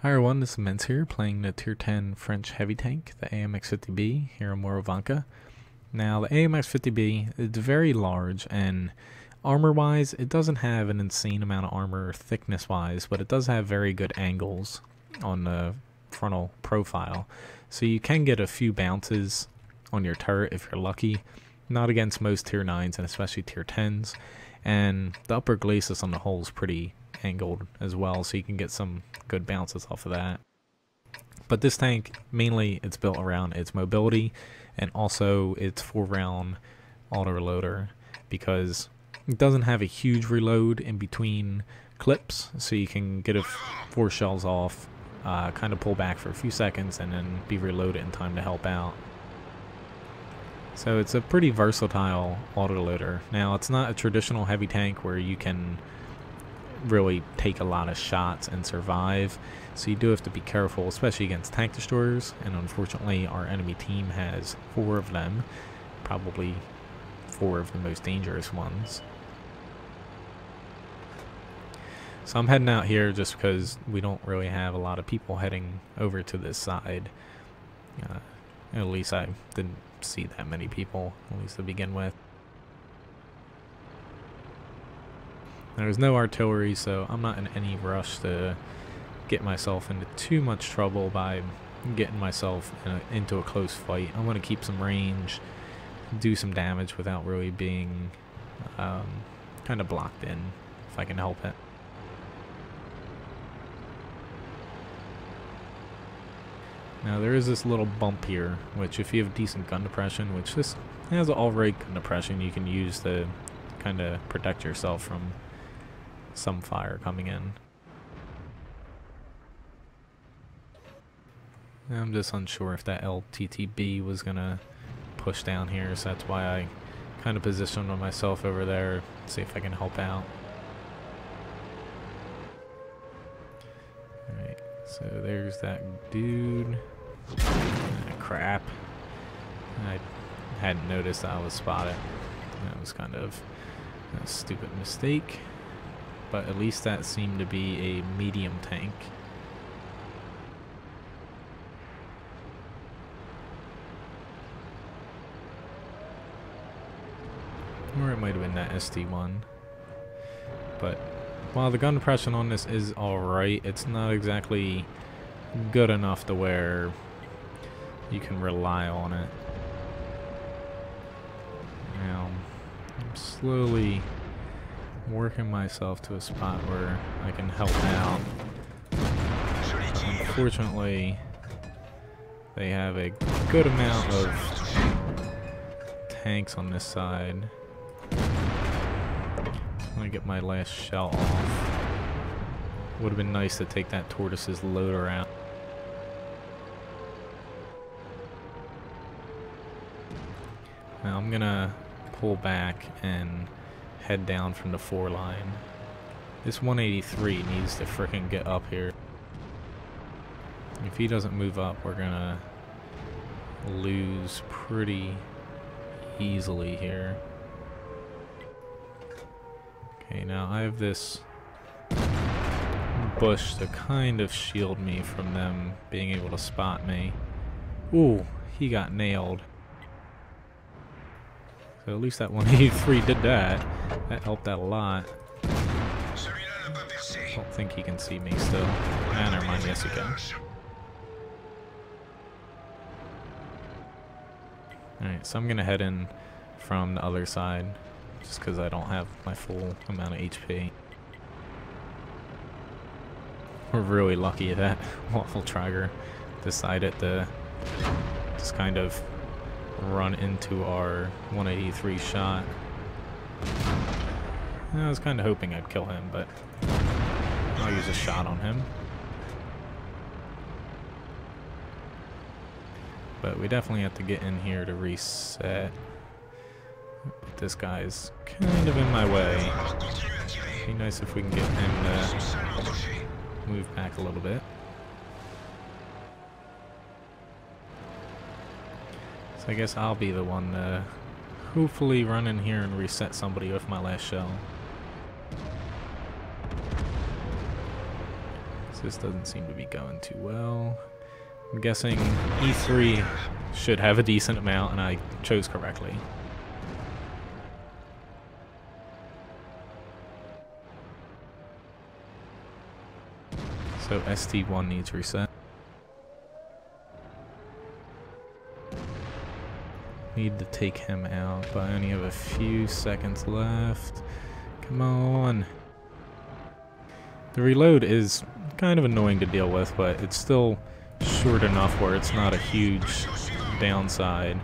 Hi everyone, this is Mens here, playing the Tier 10 French heavy tank, the AMX 50B, here in Murovanka. Now, the AMX 50B is very large, and armor-wise, it doesn't have an insane amount of armor thickness-wise, but it does have very good angles on the frontal profile. So you can get a few bounces on your turret if you're lucky, not against most Tier 9s and especially Tier 10s. And the upper glacis on the hull is pretty angled as well, so you can get some good bounces off of that. But this tank, mainly it's built around its mobility and also its 4-round auto reloader, because it doesn't have a huge reload in between clips, so you can get 4 shells off, kind of pull back for a few seconds and then be reloaded in time to help out. So it's a pretty versatile autoloader. Now, it's not a traditional heavy tank where you can really take a lot of shots and survive, so you do have to be careful, especially against tank destroyers, and unfortunately our enemy team has 4 of them, probably 4 of the most dangerous ones. So I'm heading out here just because we don't really have a lot of people heading over to this side. At least I didn't see that many people, at least to begin with. There's no artillery, so I'm not in any rush to get myself into too much trouble by getting myself into a close fight. I want to keep some range, do some damage without really being kind of blocked in, if I can help it. Now there is this little bump here, which if you have decent gun depression, which this has alright gun depression, you can use to kind of protect yourself from some fire coming in. I'm just unsure if that LTTB was gonna push down here, so that's why I kind of positioned myself over there, see if I can help out. Alright, so there's that dude. Crap. I hadn't noticed I was spotted. That was kind of a stupid mistake. But at least that seemed to be a medium tank. Or it might have been that SD1. But while the gun depression on this is alright, it's not exactly good enough to where you can rely on it. Now, I'm slowly working myself to a spot where I can help out. Unfortunately, they have a good amount of tanks on this side. I'm gonna get my last shell off. Would have been nice to take that tortoise's loader out. Now I'm gonna pull back and head down from the 4 line. This 183 needs to frickin' get up here. If he doesn't move up, we're gonna lose pretty easily here. Okay, now I have this bush to kind of shield me from them being able to spot me. Ooh, he got nailed. So at least that 183 did that. That helped out a lot. Don't think he can see me still. Ah, never mind, yes he can. Alright, so I'm gonna head in from the other side, just because I don't have my full amount of HP. We're really lucky that Waffle Trigger decided to just kind of run into our 183 shot. I was kind of hoping I'd kill him, but I'll use a shot on him. But we definitely have to get in here to reset. But this guy's kind of in my way. It'd be nice if we can get him to move back a little bit. So I guess I'll be the one to hopefully run in here and reset somebody with my last shell. This doesn't seem to be going too well. I'm guessing E3 should have a decent amount, and I chose correctly. So ST1 needs reset. Need to take him out, but I only have a few seconds left. Come on. The reload is kind of annoying to deal with, but it's still short enough where it's not a huge downside.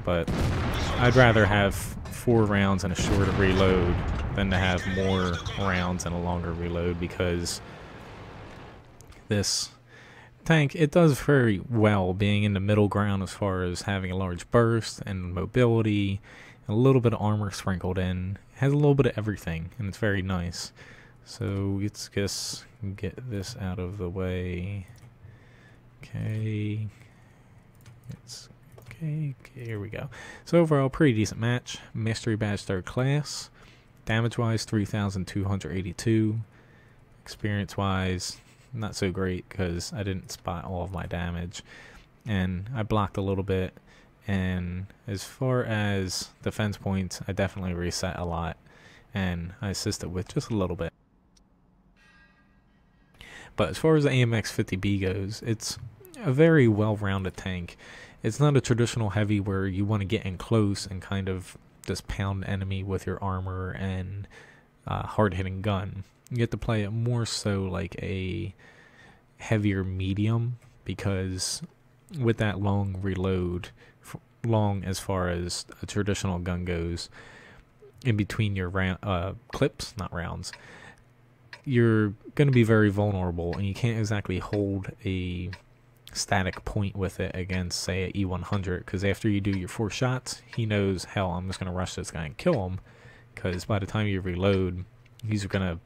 But I'd rather have 4 rounds and a shorter reload than to have more rounds and a longer reload, because this tank, it does very well being in the middle ground as far as having a large burst and mobility, and a little bit of armor sprinkled in. It has a little bit of everything, and it's very nice. So let's just get this out of the way. Okay. Okay, here we go. So overall, pretty decent match. Mystery badge 3rd class. Damage-wise, 3,282. Experience-wise, not so great because I didn't spot all of my damage. And I blocked a little bit. And as far as defense points, I definitely reset a lot. And I assisted with just a little bit. But as far as the AMX 50B goes, it's a very well-rounded tank. It's not a traditional heavy where you want to get in close and kind of just pound the enemy with your armor and hard-hitting gun. You get to play it more so like a heavier medium, because with that long reload, long as far as a traditional gun goes, in between your clips, not rounds, you're going to be very vulnerable, and you can't exactly hold a static point with it against, say, an E100, because after you do your 4 shots, he knows, hell, I'm just going to rush this guy and kill him, because by the time you reload, he's going to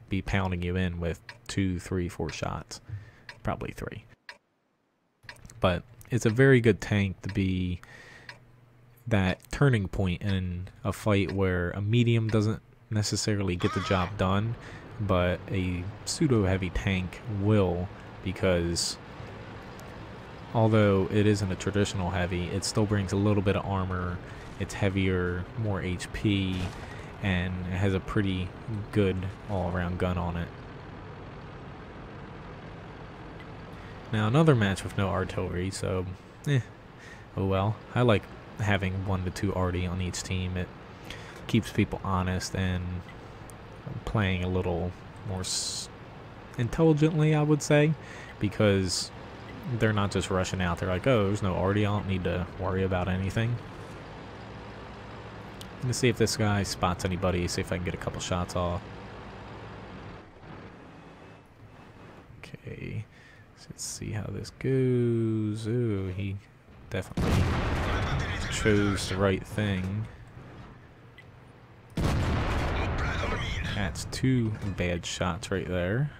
be pounding you in with 2, 3, 4 shots. Probably 3. But it's a very good tank to be that turning point in a fight where a medium doesn't necessarily get the job done, but a pseudo-heavy tank will, because although it isn't a traditional heavy, it still brings a little bit of armor, it's heavier, more HP, and it has a pretty good all-around gun on it. Now another match with no artillery, so oh well. I like having 1 to 2 arty on each team. It keeps people honest and playing a little more intelligently, I would say, because they're not just rushing out. They're like, oh, there's no arty, I don't need to worry about anything. Let's see if this guy spots anybody, see if I can get a couple shots off. Okay, so let's see how this goes. Ooh, he definitely chose the right thing. That's 2 bad shots right there.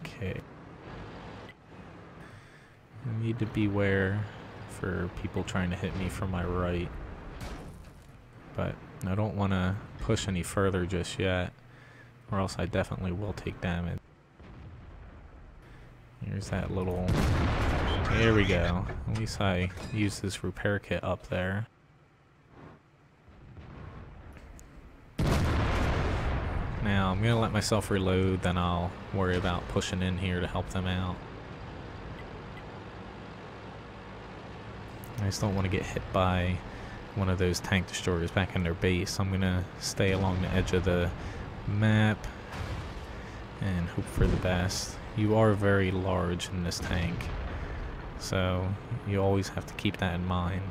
Okay. I need to beware for people trying to hit me from my right. But I don't want to push any further just yet, or else I definitely will take damage. Here's that little... There we go. At least I used this repair kit up there. Now I'm going to let myself reload, then I'll worry about pushing in here to help them out. I just don't want to get hit by one of those tank destroyers back in their base. I'm going to stay along the edge of the map and hope for the best. You are very large in this tank, so you always have to keep that in mind.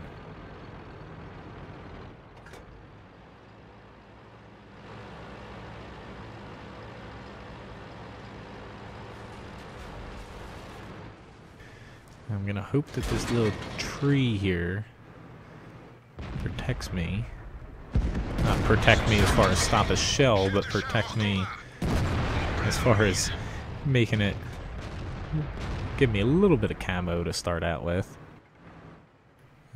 I'm gonna hope that this little tree here protects me. Not protect me as far as stop a shell, but protect me as far as making it give me a little bit of camo to start out with.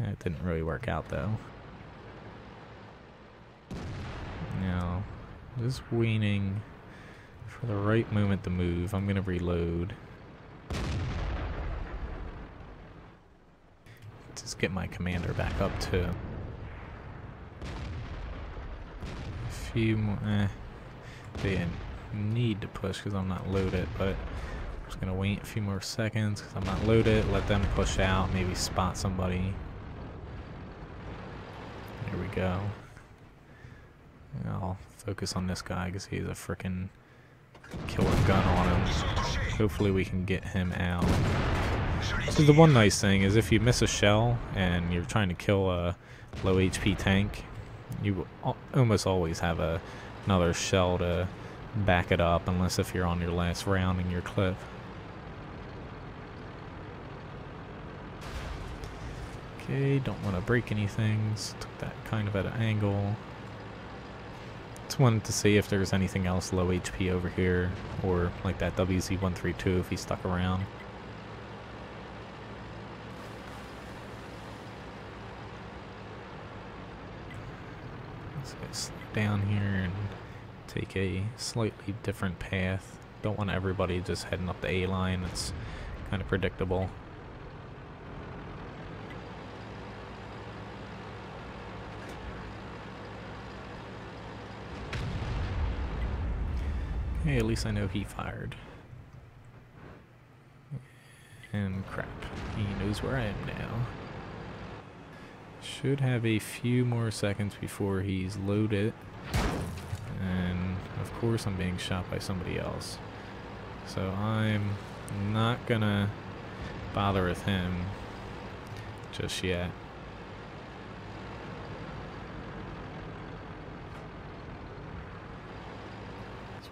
It didn't really work out though. Now, just waiting For the right moment to move, I'm gonna reload. Just get my commander back up too. A few more. They need to push because I'm not loaded, but I'm just gonna wait a few more seconds because I'm not loaded. Let them push out, maybe spot somebody. There we go. I'll focus on this guy because he's a frickin' killer gun on him. Hopefully we can get him out. So the one nice thing is if you miss a shell and you're trying to kill a low HP tank, you almost always have another shell to back it up, unless if you're on your last round in your clip. Okay, don't want to break anything. Took that kind of at an angle. Just wanted to see if there's anything else low HP over here, or like that WZ-132 if he's stuck around. Let's get slow down here and take a slightly different path. Don't want everybody just heading up the A line. It's kind of predictable. Hey, at least I know he fired. And crap, he knows where I am now. Should have a few more seconds before he's loaded. And of course I'm being shot by somebody else. So I'm not gonna bother with him just yet.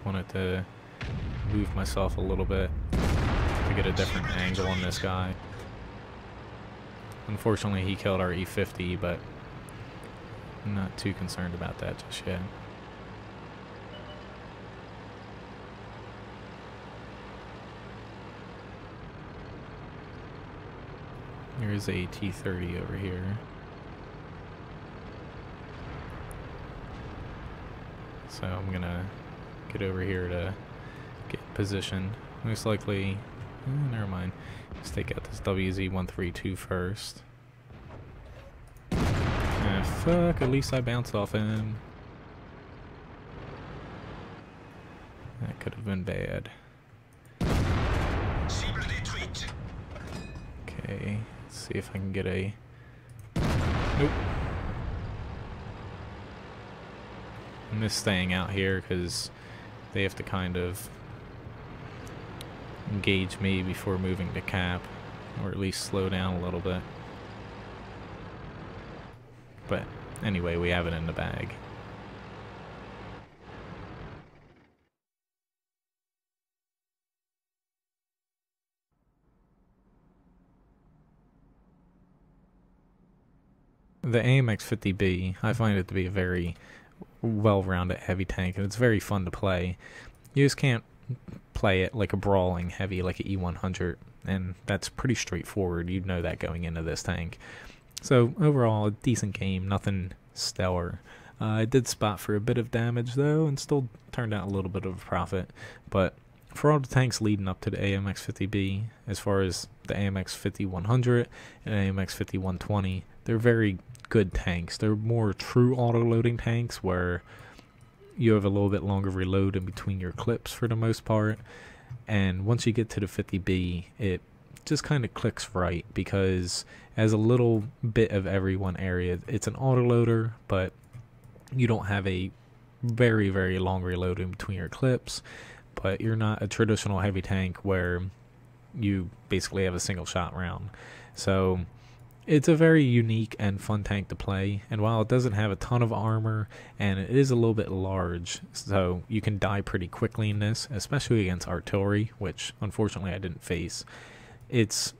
Wanted to move myself a little bit to get a different angle on this guy. Unfortunately, he killed our E50, but I'm not too concerned about that just yet. There's a T-30 over here. So I'm gonna get over here to get position. Most likely, never mind. Let's take out this WZ-132 first. Ah, fuck, at least I bounced off him. That could have been bad. Okay, let's see if I can get a... Nope. I'm just staying out here because they have to kind of engage me before moving to cap, or at least slow down a little bit. But anyway, we have it in the bag. The AMX 50B, I find it to be a very well-rounded heavy tank, and it's very fun to play. You just can't play it like a brawling heavy like an E100, and that's pretty straightforward. You'd know that going into this tank. So overall, a decent game, nothing stellar. I did spot for a bit of damage though, and still turned out a little bit of a profit. But for all the tanks leading up to the AMX 50B, as far as the AMX 5100 and AMX 5120, they're very good tanks. They're more true auto-loading tanks where you have a little bit longer reload in between your clips for the most part. And once you get to the 50B, it just kind of clicks right because as a little bit of every one area, it's an autoloader, but you don't have a very, very long reload in between your clips. But you're not a traditional heavy tank where you basically have a single shot round. So it's a very unique and fun tank to play, and while it doesn't have a ton of armor and it is a little bit large, so you can die pretty quickly in this, especially against artillery, which unfortunately I didn't face. It's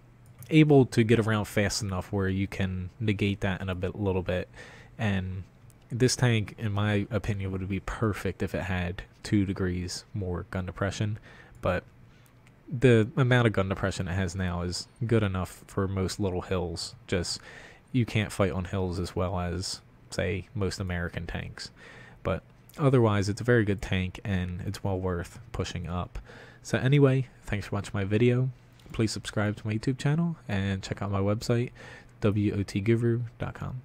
able to get around fast enough where you can negate that in a little bit, and this tank, in my opinion, would be perfect if it had 2 degrees more gun depression, but the amount of gun depression it has now is good enough for most little hills. Just you can't fight on hills as well as, say, most American tanks. But otherwise it's a very good tank and it's well worth pushing up. So anyway, thanks for watching my video. Please subscribe to my YouTube channel and check out my website, wotguru.com.